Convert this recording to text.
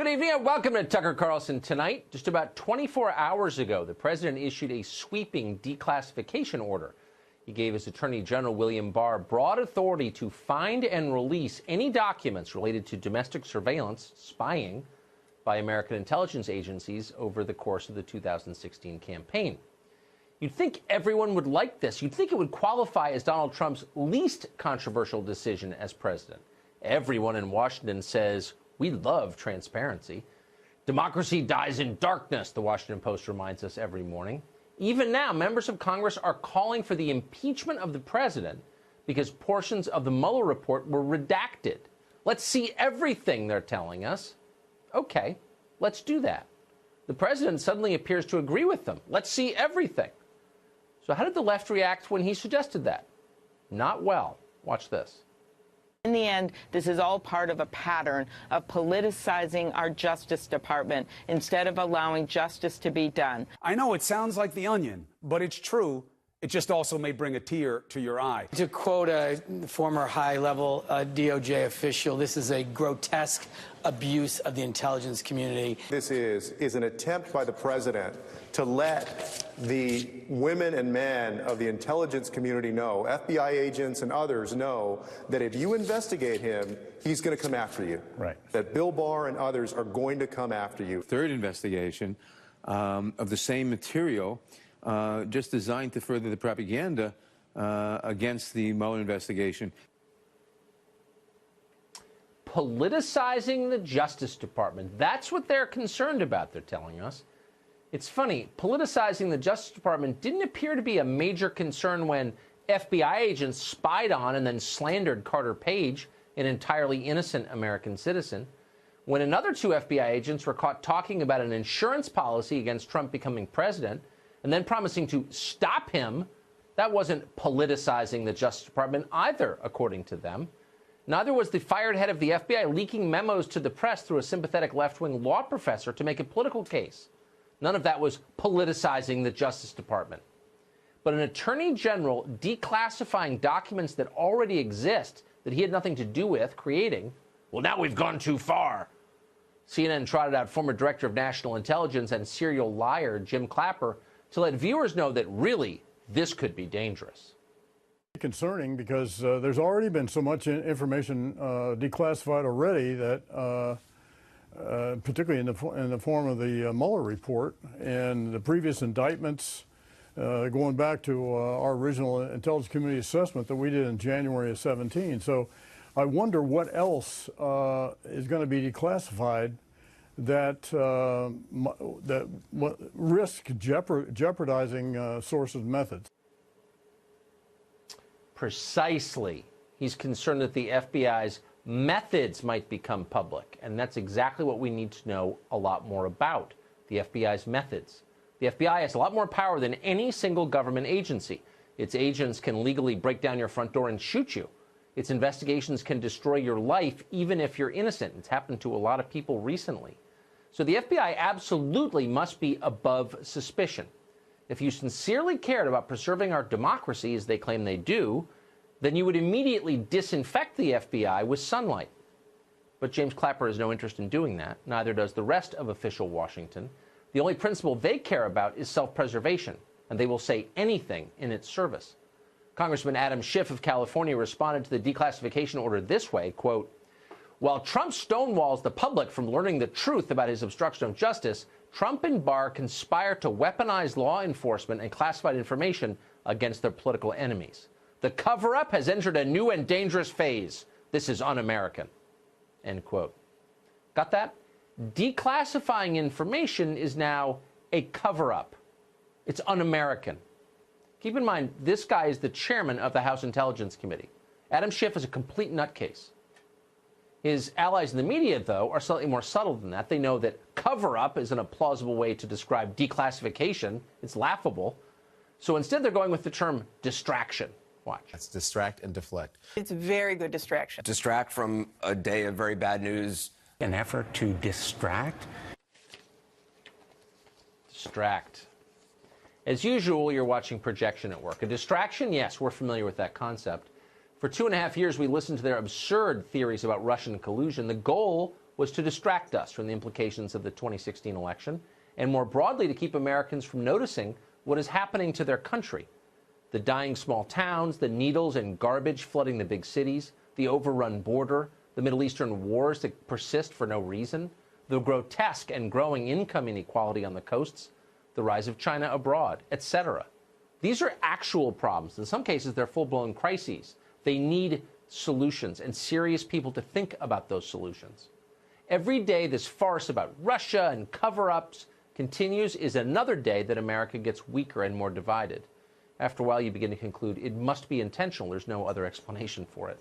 Good evening and welcome to Tucker Carlson Tonight. Just about 24 hours ago, the president issued a sweeping declassification order. He gave his Attorney General William Barr broad authority to find and release any documents related to domestic surveillance, spying, by American intelligence agencies over the course of the 2016 campaign. You'd think everyone would like this. You'd think it would qualify as Donald Trump's least controversial decision as president. Everyone in Washington says, we love transparency. Democracy dies in darkness, the Washington Post reminds us every morning. Even now, members of Congress are calling for the impeachment of the president because portions of the Mueller report were redacted. Let's see everything, they're telling us. Okay, let's do that. The president suddenly appears to agree with them. Let's see everything. So how did the left react when he suggested that? Not well. Watch this. In the end, this is all part of a pattern of politicizing our Justice Department instead of allowing justice to be done. I know it sounds like The Onion, but it's true. It just also may bring a tear to your eye. To quote a former high-level DOJ official, this is a grotesque abuse of the intelligence community. This is an attempt by the president to let the women and men of the intelligence community know, FBI agents and others know, that if you investigate him, he's going to come after you. Right. That Bill Barr and others are going to come after you. Third investigation of the same material, just designed to further the propaganda against the Mueller investigation. Politicizing the Justice Department. That's what they're concerned about, they're telling us. It's funny, politicizing the Justice Department didn't appear to be a major concern when FBI agents spied on and then slandered Carter Page, an entirely innocent American citizen. When another two FBI agents were caught talking about an insurance policy against Trump becoming president and then promising to stop him, that wasn't politicizing the Justice Department either, according to them. Neither was the fired head of the FBI leaking memos to the press through a sympathetic left-wing law professor to make a political case. None of that was politicizing the Justice Department. But an attorney general declassifying documents that already exist, that he had nothing to do with creating, well, now we've gone too far. CNN trotted out former director of national intelligence and serial liar Jim Clapper to let viewers know that really this could be dangerous. Concerning because there's already been so much information declassified already that particularly in the form of the Mueller report and the previous indictments going back to our original intelligence community assessment that we did in January of 17. So I wonder what else is going to be declassified that risk jeopardizing sources and methods. Precisely. He's concerned that the FBI's methods might become public, and that's exactly what we need to know a lot more about, the FBI's methods. The FBI has a lot more power than any single government agency. Its agents can legally break down your front door and shoot you. Its investigations can destroy your life even if you're innocent. It's happened to a lot of people recently. So the FBI absolutely must be above suspicion. If you sincerely cared about preserving our democracy, as they claim they do, then you would immediately disinfect the FBI with sunlight. But James Clapper has no interest in doing that. Neither does the rest of official Washington. The only principle they care about is self-preservation, and they will say anything in its service. Congressman Adam Schiff of California responded to the declassification order this way, quote, while Trump stonewalls the public from learning the truth about his obstruction of justice, Trump and Barr conspire to weaponize law enforcement and classified information against their political enemies. The cover-up has entered a new and dangerous phase. This is un-American. End quote. Got that? Declassifying information is now a cover-up. It's un-American. Keep in mind, this guy is the chairman of the House Intelligence Committee. Adam Schiff is a complete nutcase. His allies in the media, though, are slightly more subtle than that. They know that cover-up isn't a plausible way to describe declassification. It's laughable. So instead, they're going with the term distraction. Watch. That's distract and deflect. It's very good distraction. Distract from a day of very bad news. An effort to distract? Distract. As usual, you're watching Projection at Work. A distraction? Yes, we're familiar with that concept. For 2.5 years, we listened to their absurd theories about Russian collusion. The goal was to distract us from the implications of the 2016 election, and more broadly to keep Americans from noticing what is happening to their country. The dying small towns, the needles and garbage flooding the big cities, the overrun border, the Middle Eastern wars that persist for no reason, the grotesque and growing income inequality on the coasts, the rise of China abroad, etc. These are actual problems. In some cases, they're full-blown crises. They need solutions and serious people to think about those solutions. Every day this farce about Russia and cover-ups continues is another day that America gets weaker and more divided. After a while, you begin to conclude it must be intentional. There's no other explanation for it.